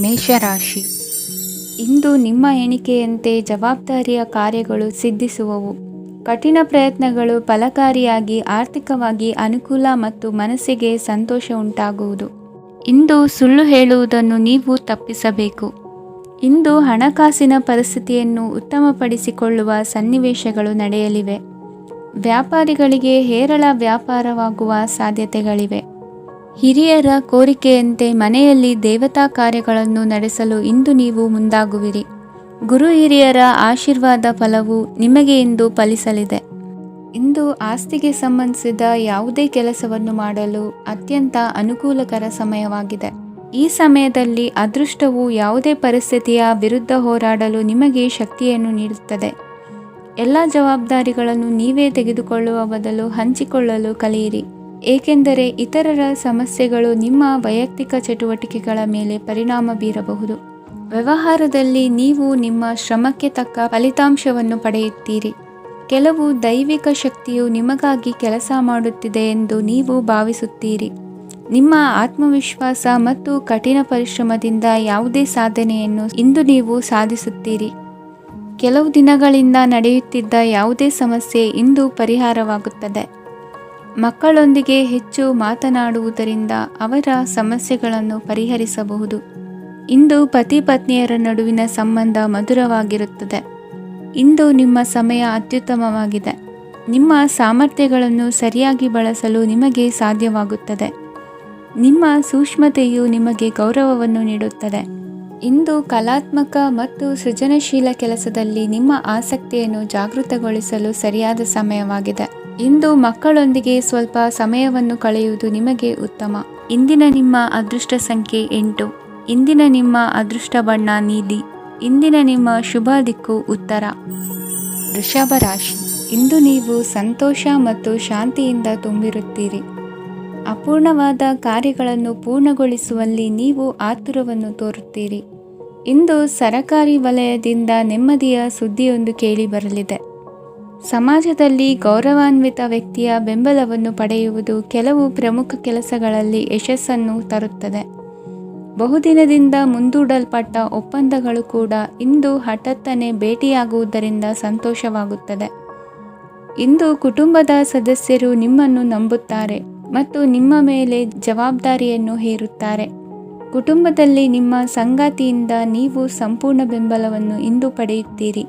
ಮೇಷರಾಶಿ. ಇಂದು ನಿಮ್ಮ ಎಣಿಕೆಯಂತೆ ಜವಾಬ್ದಾರಿಯ ಕಾರ್ಯಗಳು ಸಿದ್ಧಿಸುವವು. ಕಠಿಣ ಪ್ರಯತ್ನಗಳು ಫಲಕಾರಿಯಾಗಿ ಆರ್ಥಿಕವಾಗಿ ಅನುಕೂಲ ಮತ್ತು ಮನಸ್ಸಿಗೆ ಸಂತೋಷ ಉಂಟಾಗುವುದು. ಇಂದು ಸುಳ್ಳು ಹೇಳುವುದನ್ನು ನೀವು ತಪ್ಪಿಸಬೇಕು. ಇಂದು ಹಣಕಾಸಿನ ಪರಿಸ್ಥಿತಿಯನ್ನು ಉತ್ತಮಪಡಿಸಿಕೊಳ್ಳುವ ಸನ್ನಿವೇಶಗಳು ನಡೆಯಲಿವೆ. ವ್ಯಾಪಾರಿಗಳಿಗೆ ಹೇರಳ ವ್ಯಾಪಾರವಾಗುವ ಸಾಧ್ಯತೆಗಳಿವೆ. ಹಿರಿಯರ ಕೋರಿಕೆಯಂತೆ ಮನೆಯಲ್ಲಿ ದೇವತಾ ಕಾರ್ಯಗಳನ್ನು ನಡೆಸಲು ಇಂದು ನೀವು ಮುಂದಾಗುವಿರಿ. ಗುರು ಹಿರಿಯರ ಆಶೀರ್ವಾದ ಫಲವು ನಿಮಗೆ ಇಂದು ಫಲಿಸಲಿದೆ. ಇಂದು ಆಸ್ತಿಗೆ ಸಂಬಂಧಿಸಿದ ಯಾವುದೇ ಕೆಲಸವನ್ನು ಮಾಡಲು ಅತ್ಯಂತ ಅನುಕೂಲಕರ ಸಮಯವಾಗಿದೆ. ಈ ಸಮಯದಲ್ಲಿ ಅದೃಷ್ಟವು ಯಾವುದೇ ಪರಿಸ್ಥಿತಿಯ ವಿರುದ್ಧ ಹೋರಾಡಲು ನಿಮಗೆ ಶಕ್ತಿಯನ್ನು ನೀಡುತ್ತದೆ. ಎಲ್ಲ ಜವಾಬ್ದಾರಿಗಳನ್ನು ನೀವೇ ತೆಗೆದುಕೊಳ್ಳುವ ಬದಲು ಹಂಚಿಕೊಳ್ಳಲು ಕಲಿಯಿರಿ, ಏಕೆಂದರೆ ಇತರರ ಸಮಸ್ಯೆಗಳು ನಿಮ್ಮ ವೈಯಕ್ತಿಕ ಚಟುವಟಿಕೆಗಳ ಮೇಲೆ ಪರಿಣಾಮ ಬೀರಬಹುದು. ವ್ಯವಹಾರದಲ್ಲಿ ನೀವು ನಿಮ್ಮ ಶ್ರಮಕ್ಕೆ ತಕ್ಕ ಫಲಿತಾಂಶವನ್ನು ಪಡೆಯುತ್ತೀರಿ. ಕೆಲವು ದೈವಿಕ ಶಕ್ತಿಯು ನಿಮಗಾಗಿ ಕೆಲಸ ಮಾಡುತ್ತಿದೆ ಎಂದು ನೀವು ಭಾವಿಸುತ್ತೀರಿ. ನಿಮ್ಮ ಆತ್ಮವಿಶ್ವಾಸ ಮತ್ತು ಕಠಿಣ ಪರಿಶ್ರಮದಿಂದ ಯಾವುದೇ ಸಾಧನೆಯನ್ನು ಇಂದು ನೀವು ಸಾಧಿಸುತ್ತೀರಿ. ಕೆಲವು ದಿನಗಳಿಂದ ನಡೆಯುತ್ತಿದ್ದ ಯಾವುದೇ ಸಮಸ್ಯೆ ಇಂದು ಪರಿಹಾರವಾಗುತ್ತದೆ. ಮಕ್ಕಳೊಂದಿಗೆ ಹೆಚ್ಚು ಮಾತನಾಡುವುದರಿಂದ ಅವರ ಸಮಸ್ಯೆಗಳನ್ನು ಪರಿಹರಿಸಬಹುದು. ಇಂದು ಪತಿ ಪತ್ನಿಯರ ನಡುವಿನ ಸಂಬಂಧ ಮಧುರವಾಗಿರುತ್ತದೆ. ಇಂದು ನಿಮ್ಮ ಸಮಯ ಅತ್ಯುತ್ತಮವಾಗಿದೆ. ನಿಮ್ಮ ಸಾಮರ್ಥ್ಯಗಳನ್ನು ಸರಿಯಾಗಿ ಬಳಸಲು ನಿಮಗೆ ಸಾಧ್ಯವಾಗುತ್ತದೆ. ನಿಮ್ಮ ಸೂಕ್ಷ್ಮತೆಯು ನಿಮಗೆ ಗೌರವವನ್ನು ನೀಡುತ್ತದೆ. ಇಂದು ಕಲಾತ್ಮಕ ಮತ್ತು ಸೃಜನಶೀಲ ಕೆಲಸದಲ್ಲಿ ನಿಮ್ಮ ಆಸಕ್ತಿಯನ್ನು ಜಾಗೃತಗೊಳಿಸಲು ಸರಿಯಾದ ಸಮಯವಾಗಿದೆ. ಇಂದು ಮಕ್ಕಳೊಂದಿಗೆ ಸ್ವಲ್ಪ ಸಮಯವನ್ನು ಕಳೆಯುವುದು ನಿಮಗೆ ಉತ್ತಮ. ಇಂದಿನ ನಿಮ್ಮ ಅದೃಷ್ಟ ಸಂಖ್ಯೆ 8. ಇಂದಿನ ನಿಮ್ಮ ಅದೃಷ್ಟ ಬಣ್ಣ ನೀಲಿ. ಇಂದಿನ ನಿಮ್ಮ ಶುಭ ದಿಕ್ಕು ಉತ್ತರ. ವೃಷಭ ರಾಶಿ. ಇಂದು ನೀವು ಸಂತೋಷ ಮತ್ತು ಶಾಂತಿಯಿಂದ ತುಂಬಿರುತ್ತೀರಿ. ಅಪೂರ್ಣವಾದ ಕಾರ್ಯಗಳನ್ನು ಪೂರ್ಣಗೊಳಿಸುವಲ್ಲಿ ನೀವು ಆತುರವನ್ನು ತೋರುತ್ತೀರಿ. ಇಂದು ಸರಕಾರಿ ವಲಯದಿಂದ ನೆಮ್ಮದಿಯ ಸುದ್ದಿಯೊಂದು ಕೇಳಿ ಬರಲಿದೆ. ಸಮಾಜದಲ್ಲಿ ಗೌರವಾನ್ವಿತ ವ್ಯಕ್ತಿಯ ಬೆಂಬಲವನ್ನು ಪಡೆಯುವುದು ಕೆಲವು ಪ್ರಮುಖ ಕೆಲಸಗಳಲ್ಲಿ ಯಶಸ್ಸನ್ನು ತರುತ್ತದೆ. ಬಹುದಿನದಿಂದ ಮುಂದೂಡಲ್ಪಟ್ಟ ಒಪ್ಪಂದಗಳು ಕೂಡ ಇಂದು ಹಠಾತ್ತನೆ ಭೇಟಿಯಾಗುವುದರಿಂದ ಸಂತೋಷವಾಗುತ್ತದೆ. ಇಂದು ಕುಟುಂಬದ ಸದಸ್ಯರು ನಿಮ್ಮನ್ನು ನಂಬುತ್ತಾರೆ ಮತ್ತು ನಿಮ್ಮ ಮೇಲೆ ಜವಾಬ್ದಾರಿಯನ್ನು ಹೇರುತ್ತಾರೆ. ಕುಟುಂಬದಲ್ಲಿ ನಿಮ್ಮ ಸಂಗಾತಿಯಿಂದ ನೀವು ಸಂಪೂರ್ಣ ಬೆಂಬಲವನ್ನು ಇಂದು ಪಡೆಯುತ್ತೀರಿ.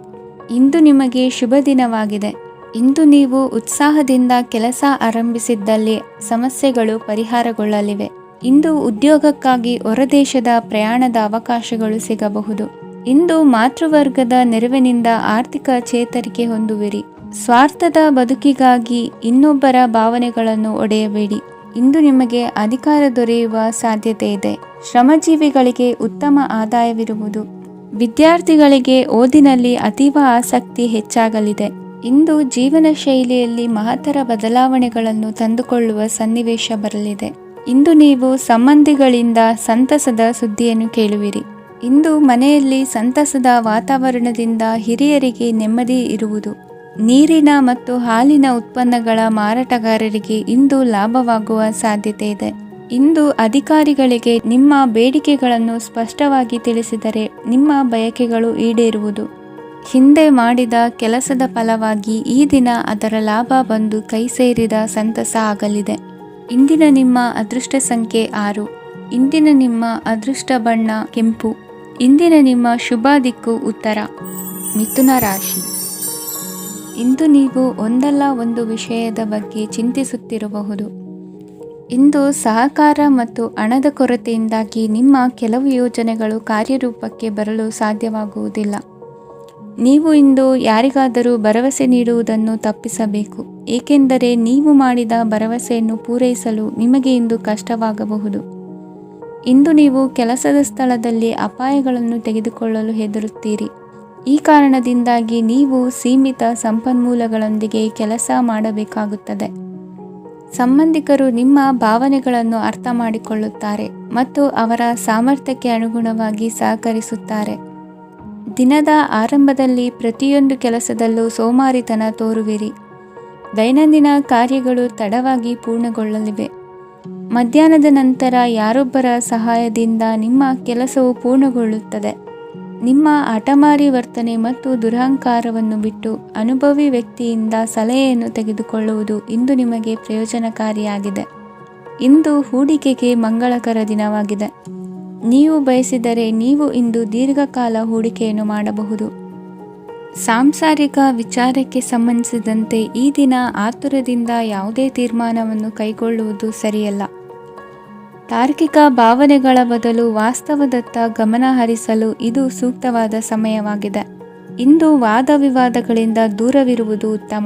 ಇಂದು ನಿಮಗೆ ಶುಭ ದಿನವಾಗಿದೆ. ಇಂದು ನೀವು ಉತ್ಸಾಹದಿಂದ ಕೆಲಸ ಆರಂಭಿಸಿದ್ದಲ್ಲಿ ಸಮಸ್ಯೆಗಳು ಪರಿಹಾರಗೊಳ್ಳಲಿವೆ. ಇಂದು ಉದ್ಯೋಗಕ್ಕಾಗಿ ಹೊರದೇಶದ ಪ್ರಯಾಣದ ಅವಕಾಶಗಳು ಸಿಗಬಹುದು. ಇಂದು ಮಾತೃವರ್ಗದ ನೆರವಿನಿಂದ ಆರ್ಥಿಕ ಚೇತರಿಕೆ ಹೊಂದುವಿರಿ. ಸ್ವಾರ್ಥದ ಬದುಕಿಗಾಗಿ ಇನ್ನೊಬ್ಬರ ಭಾವನೆಗಳನ್ನು ಒಡೆಯಬೇಡಿ. ಇಂದು ನಿಮಗೆ ಅಧಿಕಾರ ದೊರೆಯುವ ಸಾಧ್ಯತೆ ಇದೆ. ಶ್ರಮಜೀವಿಗಳಿಗೆ ಉತ್ತಮ ಆದಾಯವಿರುವುದು. ವಿದ್ಯಾರ್ಥಿಗಳಿಗೆ ಓದಿನಲ್ಲಿ ಅತೀವ ಆಸಕ್ತಿ ಹೆಚ್ಚಾಗಲಿದೆ. ಇಂದು ಜೀವನ ಶೈಲಿಯಲ್ಲಿ ಮಹತ್ತರ ಬದಲಾವಣೆಗಳನ್ನು ತಂದುಕೊಳ್ಳುವ ಸನ್ನಿವೇಶ ಬರಲಿದೆ. ಇಂದು ನೀವು ಸಂಬಂಧಿಗಳಿಂದ ಸಂತಸದ ಸುದ್ದಿಯನ್ನು ಕೇಳುವಿರಿ. ಇಂದು ಮನೆಯಲ್ಲಿ ಸಂತಸದ ವಾತಾವರಣದಿಂದ ಹಿರಿಯರಿಗೆ ನೆಮ್ಮದಿ ಇರುವುದು. ನೀರಿನ ಮತ್ತು ಹಾಲಿನ ಉತ್ಪನ್ನಗಳ ಮಾರಾಟಗಾರರಿಗೆ ಇಂದು ಲಾಭವಾಗುವ ಸಾಧ್ಯತೆ ಇದೆ. ಇಂದು ಅಧಿಕಾರಿಗಳಿಗೆ ನಿಮ್ಮ ಬೇಡಿಕೆಗಳನ್ನು ಸ್ಪಷ್ಟವಾಗಿ ತಿಳಿಸಿದರೆ ನಿಮ್ಮ ಬಯಕೆಗಳು ಈಡೇರುವುದು. ಹಿಂದೆ ಮಾಡಿದ ಕೆಲಸದ ಫಲವಾಗಿ ಈ ದಿನ ಅದರ ಲಾಭ ಬಂದು ಕೈ ಸೇರಿದ ಸಂತಸ ಆಗಲಿದೆ. ಇಂದಿನ ನಿಮ್ಮ ಅದೃಷ್ಟ ಸಂಖ್ಯೆ 6. ಇಂದಿನ ನಿಮ್ಮ ಅದೃಷ್ಟ ಬಣ್ಣ ಕೆಂಪು. ಇಂದಿನ ನಿಮ್ಮ ಶುಭ ದಿಕ್ಕು ಉತ್ತರ. ಮಿಥುನ ರಾಶಿ. ಇಂದು ನೀವು ಒಂದಲ್ಲ ಒಂದು ವಿಷಯದ ಬಗ್ಗೆ ಚಿಂತಿಸುತ್ತಿರಬಹುದು. ಇಂದು ಸಹಕಾರ ಮತ್ತು ಹಣದ ಕೊರತೆಯಿಂದಾಗಿ ನಿಮ್ಮ ಕೆಲವು ಯೋಜನೆಗಳು ಕಾರ್ಯರೂಪಕ್ಕೆ ಬರಲು ಸಾಧ್ಯವಾಗುವುದಿಲ್ಲ. ನೀವು ಇಂದು ಯಾರಿಗಾದರೂ ಭರವಸೆ ನೀಡುವುದನ್ನು ತಪ್ಪಿಸಬೇಕು, ಏಕೆಂದರೆ ನೀವು ಮಾಡಿದ ಭರವಸೆಯನ್ನು ಪೂರೈಸಲು ನಿಮಗೆ ಇಂದು ಕಷ್ಟವಾಗಬಹುದು. ಇಂದು ನೀವು ಕೆಲಸದ ಸ್ಥಳದಲ್ಲಿ ಅಪಾಯಗಳನ್ನು ತೆಗೆದುಕೊಳ್ಳಲು ಹೆದರುತ್ತೀರಿ. ಈ ಕಾರಣದಿಂದಾಗಿ ನೀವು ಸೀಮಿತ ಸಂಪನ್ಮೂಲಗಳೊಂದಿಗೆ ಕೆಲಸ ಮಾಡಬೇಕಾಗುತ್ತದೆ. ಸಂಬಂಧಿಕರು ನಿಮ್ಮ ಭಾವನೆಗಳನ್ನು ಅರ್ಥ ಮಾಡಿಕೊಳ್ಳುತ್ತಾರೆ ಮತ್ತು ಅವರ ಸಾಮರ್ಥ್ಯಕ್ಕೆ ಅನುಗುಣವಾಗಿ ಸಹಕರಿಸುತ್ತಾರೆ. ದಿನದ ಆರಂಭದಲ್ಲಿ ಪ್ರತಿಯೊಂದು ಕೆಲಸದಲ್ಲೂ ಸೋಮಾರಿತನ ತೋರುವಿರಿ. ದೈನಂದಿನ ಕಾರ್ಯಗಳು ತಡವಾಗಿ ಪೂರ್ಣಗೊಳ್ಳಲಿವೆ. ಮಧ್ಯಾಹ್ನದ ನಂತರ ಯಾರೊಬ್ಬರ ಸಹಾಯದಿಂದ ನಿಮ್ಮ ಕೆಲಸವು ಪೂರ್ಣಗೊಳ್ಳುತ್ತದೆ. ನಿಮ್ಮ ಹಠಮಾರಿ ವರ್ತನೆ ಮತ್ತು ದುರಹಂಕಾರವನ್ನು ಬಿಟ್ಟು ಅನುಭವಿ ವ್ಯಕ್ತಿಯಿಂದ ಸಲಹೆಯನ್ನು ತೆಗೆದುಕೊಳ್ಳುವುದು ಇಂದು ನಿಮಗೆ ಪ್ರಯೋಜನಕಾರಿಯಾಗಿದೆ. ಇಂದು ಹೂಡಿಕೆಗೆ ಮಂಗಳಕರ ದಿನವಾಗಿದೆ. ನೀವು ಬಯಸಿದರೆ ನೀವು ಇಂದು ದೀರ್ಘಕಾಲ ಹೂಡಿಕೆಯನ್ನು ಮಾಡಬಹುದು. ಸಾಂಸಾರಿಕ ವಿಚಾರಕ್ಕೆ ಸಂಬಂಧಿಸಿದಂತೆ ಈ ದಿನ ಆತುರದಿಂದ ಯಾವುದೇ ತೀರ್ಮಾನವನ್ನು ಕೈಗೊಳ್ಳುವುದು ಸರಿಯಲ್ಲ. ತಾರ್ಕಿಕ ಭಾವನೆಗಳ ಬದಲು ವಾಸ್ತವದತ್ತ ಗಮನ ಹರಿಸಲು ಇದು ಸೂಕ್ತವಾದ ಸಮಯವಾಗಿದೆ. ಇಂದು ವಾದ ವಿವಾದಗಳಿಂದ ದೂರವಿರುವುದು ಉತ್ತಮ.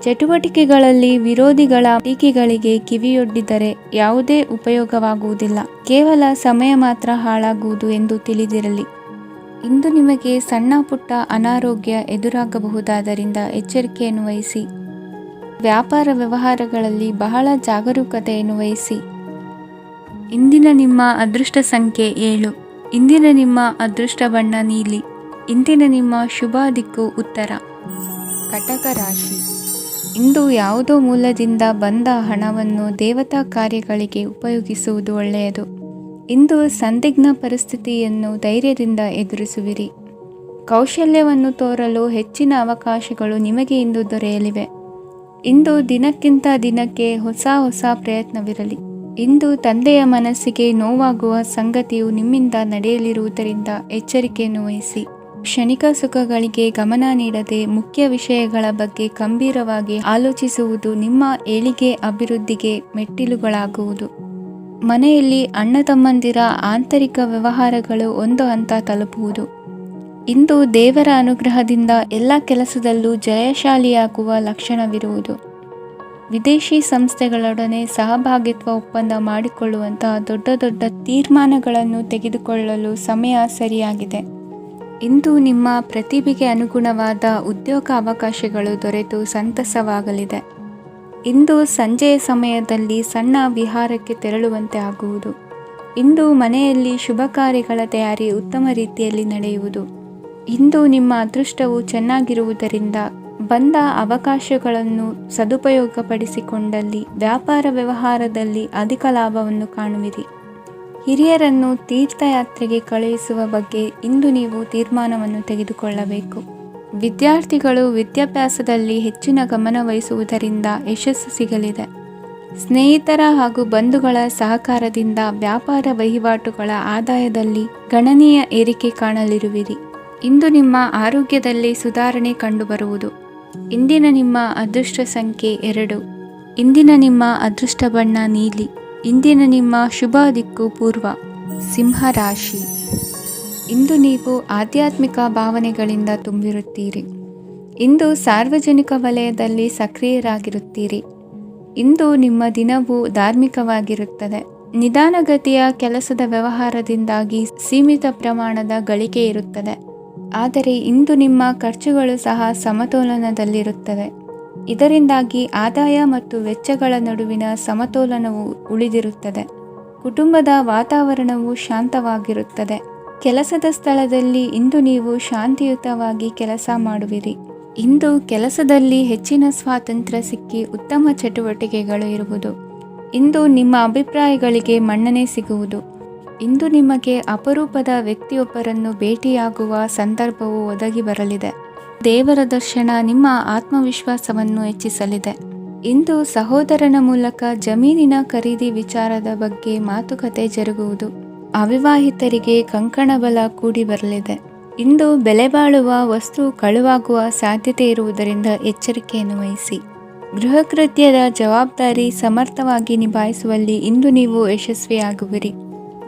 ಚಟುವಟಿಕೆಗಳಲ್ಲಿ ವಿರೋಧಿಗಳ ಟೀಕೆಗಳಿಗೆ ಕಿವಿಯೊಡ್ಡಿದರೆ ಯಾವುದೇ ಉಪಯೋಗವಾಗುವುದಿಲ್ಲ. ಕೇವಲ ಸಮಯ ಮಾತ್ರ ಹಾಳಾಗುವುದು ಎಂದು ತಿಳಿದಿರಲಿ. ಇಂದು ನಿಮಗೆ ಸಣ್ಣ ಪುಟ್ಟ ಅನಾರೋಗ್ಯ ಎದುರಾಗಬಹುದಾದ್ದರಿಂದ ಎಚ್ಚರಿಕೆಯನ್ನು ವಹಿಸಿ. ವ್ಯಾಪಾರ ವ್ಯವಹಾರಗಳಲ್ಲಿ ಬಹಳ ಜಾಗರೂಕತೆಯನ್ನು ವಹಿಸಿ. ಇಂದಿನ ನಿಮ್ಮ ಅದೃಷ್ಟ ಸಂಖ್ಯೆ 7. ಇಂದಿನ ನಿಮ್ಮ ಅದೃಷ್ಟ ಬಣ್ಣ ನೀಲಿ. ಇಂದಿನ ನಿಮ್ಮ ಶುಭ ದಿಕ್ಕು ಉತ್ತರ. ಕಟಕ ರಾಶಿ. ಇಂದು ಯಾವುದೋ ಮೂಲದಿಂದ ಬಂದ ಹಣವನ್ನು ದೇವತಾ ಕಾರ್ಯಗಳಿಗೆ ಉಪಯೋಗಿಸುವುದು ಒಳ್ಳೆಯದು. ಇಂದು ಸಂದಿಗ್ಧ ಪರಿಸ್ಥಿತಿಯನ್ನು ಧೈರ್ಯದಿಂದ ಎದುರಿಸುವಿರಿ. ಕೌಶಲ್ಯವನ್ನು ತೋರಲು ಹೆಚ್ಚಿನ ಅವಕಾಶಗಳು ನಿಮಗೆ ಇಂದು ದೊರೆಯಲಿವೆ. ಇಂದು ದಿನಕ್ಕಿಂತ ದಿನಕ್ಕೆ ಹೊಸ ಪ್ರಯತ್ನವಿರಲಿ. ಇಂದು ತಂದೆಯ ಮನಸ್ಸಿಗೆ ನೋವಾಗುವ ಸಂಗತಿಯು ನಿಮ್ಮಿಂದ ನಡೆಯಲಿರುವುದರಿಂದ ಎಚ್ಚರಿಕೆಯನ್ನು ವಹಿಸಿ. ಕ್ಷಣಿಕ ಸುಖಗಳಿಗೆ ಗಮನ ನೀಡದೆ ಮುಖ್ಯ ವಿಷಯಗಳ ಬಗ್ಗೆ ಗಂಭೀರವಾಗಿ ಆಲೋಚಿಸುವುದು ನಿಮ್ಮ ಏಳಿಗೆ ಅಭಿವೃದ್ಧಿಗೆ ಮೆಟ್ಟಿಲುಗಳಾಗುವುದು. ಮನೆಯಲ್ಲಿ ಅಣ್ಣ ತಮ್ಮಂದಿರ ಆಂತರಿಕ ವ್ಯವಹಾರಗಳು ಒಂದು ಹಂತ ತಲುಪುವುದು. ಇಂದು ದೇವರ ಅನುಗ್ರಹದಿಂದ ಎಲ್ಲ ಕೆಲಸದಲ್ಲೂ ಜಯಶಾಲಿಯಾಗುವ ಲಕ್ಷಣವಿರುವುದು. ವಿದೇಶಿ ಸಂಸ್ಥೆಗಳೊಡನೆ ಸಹಭಾಗಿತ್ವ ಒಪ್ಪಂದ ಮಾಡಿಕೊಳ್ಳುವಂತಹ ದೊಡ್ಡ ತೀರ್ಮಾನಗಳನ್ನು ತೆಗೆದುಕೊಳ್ಳಲು ಸಮಯ ಸರಿಯಾಗಿದೆ. ಇಂದು ನಿಮ್ಮ ಪ್ರತಿಭೆಗೆ ಅನುಗುಣವಾದ ಉದ್ಯೋಗ ಅವಕಾಶಗಳು ದೊರೆತು ಸಂತಸವಾಗಲಿದೆ. ಇಂದು ಸಂಜೆಯ ಸಮಯದಲ್ಲಿ ಸಣ್ಣ ವಿಹಾರಕ್ಕೆ ತೆರಳುವಂತೆ ಆಗುವುದು. ಇಂದು ಮನೆಯಲ್ಲಿ ಶುಭ ಕಾರ್ಯಗಳ ತಯಾರಿ ಉತ್ತಮ ರೀತಿಯಲ್ಲಿ ನಡೆಯುವುದು. ಇಂದು ನಿಮ್ಮ ಅದೃಷ್ಟವು ಚೆನ್ನಾಗಿರುವುದರಿಂದ ಬಂದ ಅವಕಾಶಗಳನ್ನು ಸದುಪಯೋಗಪಡಿಸಿಕೊಂಡಲ್ಲಿ ವ್ಯಾಪಾರ ವ್ಯವಹಾರದಲ್ಲಿ ಅಧಿಕ ಲಾಭವನ್ನು ಕಾಣುವಿರಿ. ಹಿರಿಯರನ್ನು ತೀರ್ಥಯಾತ್ರೆಗೆ ಕಳುಹಿಸುವ ಬಗ್ಗೆ ಇಂದು ನೀವು ತೀರ್ಮಾನವನ್ನು ತೆಗೆದುಕೊಳ್ಳಬೇಕು. ವಿದ್ಯಾರ್ಥಿಗಳು ವಿದ್ಯಾಭ್ಯಾಸದಲ್ಲಿ ಹೆಚ್ಚಿನ ಗಮನ ವಹಿಸುವುದರಿಂದ ಯಶಸ್ಸು ಸಿಗಲಿದೆ. ಸ್ನೇಹಿತರ ಹಾಗೂ ಬಂಧುಗಳ ಸಹಕಾರದಿಂದ ವ್ಯಾಪಾರ ವಹಿವಾಟುಗಳ ಆದಾಯದಲ್ಲಿ ಗಣನೀಯ ಏರಿಕೆ ಕಾಣಲಿರುವಿರಿ. ಇಂದು ನಿಮ್ಮ ಆರೋಗ್ಯದಲ್ಲಿ ಸುಧಾರಣೆ ಕಂಡುಬರುವುದು. ಇಂದಿನ ನಿಮ್ಮ ಅದೃಷ್ಟ ಸಂಖ್ಯೆ 2. ಇಂದಿನ ನಿಮ್ಮ ಅದೃಷ್ಟ ಬಣ್ಣ ನೀಲಿ. ಇಂದಿನ ನಿಮ್ಮ ಶುಭ ದಿಕ್ಕು ಪೂರ್ವ. ಸಿಂಹ ರಾಶಿ. ಇಂದು ನೀವು ಆಧ್ಯಾತ್ಮಿಕ ಭಾವನೆಗಳಿಂದ ತುಂಬಿರುತ್ತೀರಿ. ಇಂದು ಸಾರ್ವಜನಿಕ ವಲಯದಲ್ಲಿ ಸಕ್ರಿಯರಾಗಿರುತ್ತೀರಿ. ಇಂದು ನಿಮ್ಮ ದಿನವು ಧಾರ್ಮಿಕವಾಗಿರುತ್ತದೆ. ನಿಧಾನಗತಿಯ ಕೆಲಸದ ವ್ಯವಹಾರದಿಂದಾಗಿ ಸೀಮಿತ ಪ್ರಮಾಣದ ಗಳಿಕೆ ಇರುತ್ತದೆ. ಆದರೆ ಇಂದು ನಿಮ್ಮ ಖರ್ಚುಗಳು ಸಹ ಸಮತೋಲನದಲ್ಲಿರುತ್ತವೆ. ಇದರಿಂದಾಗಿ ಆದಾಯ ಮತ್ತು ವೆಚ್ಚಗಳ ನಡುವಿನ ಸಮತೋಲನವು ಉಳಿದಿರುತ್ತದೆ. ಕುಟುಂಬದ ವಾತಾವರಣವು ಶಾಂತವಾಗಿರುತ್ತದೆ. ಕೆಲಸದ ಸ್ಥಳದಲ್ಲಿ ಇಂದು ನೀವು ಶಾಂತಿಯುತವಾಗಿ ಕೆಲಸ ಮಾಡುವಿರಿ. ಇಂದು ಕೆಲಸದಲ್ಲಿ ಹೆಚ್ಚಿನ ಸ್ವಾತಂತ್ರ್ಯ ಸಿಕ್ಕಿ ಉತ್ತಮ ಚಟುವಟಿಕೆಗಳು ಇರುವುದು. ಇಂದು ನಿಮ್ಮ ಅಭಿಪ್ರಾಯಗಳಿಗೆ ಮನ್ನಣೆ ಸಿಗುವುದು. ಇಂದು ನಿಮಗೆ ಅಪರೂಪದ ವ್ಯಕ್ತಿಯೊಬ್ಬರನ್ನು ಭೇಟಿಯಾಗುವ ಸಂದರ್ಭವು ಒದಗಿ ಬರಲಿದೆ. ದೇವರ ದರ್ಶನ ನಿಮ್ಮ ಆತ್ಮವಿಶ್ವಾಸವನ್ನು ಹೆಚ್ಚಿಸಲಿದೆ. ಇಂದು ಸಹೋದರನ ಮೂಲಕ ಜಮೀನಿನ ಖರೀದಿ ವಿಚಾರದ ಬಗ್ಗೆ ಮಾತುಕತೆ ಜರುಗುವುದು. ಅವಿವಾಹಿತರಿಗೆ ಕಂಕಣ ಬಲ ಕೂಡಿ ಬರಲಿದೆ. ಇಂದು ಬೆಲೆ ಬಾಳುವ ವಸ್ತು ಕಳುವಾಗುವ ಸಾಧ್ಯತೆ ಇರುವುದರಿಂದ ಎಚ್ಚರಿಕೆಯನ್ನು ವಹಿಸಿ. ಗೃಹ ಕೃತ್ಯದ ಜವಾಬ್ದಾರಿ ಸಮರ್ಥವಾಗಿ ನಿಭಾಯಿಸುವಲ್ಲಿ ಇಂದು ನೀವು ಯಶಸ್ವಿಯಾಗುವಿರಿ.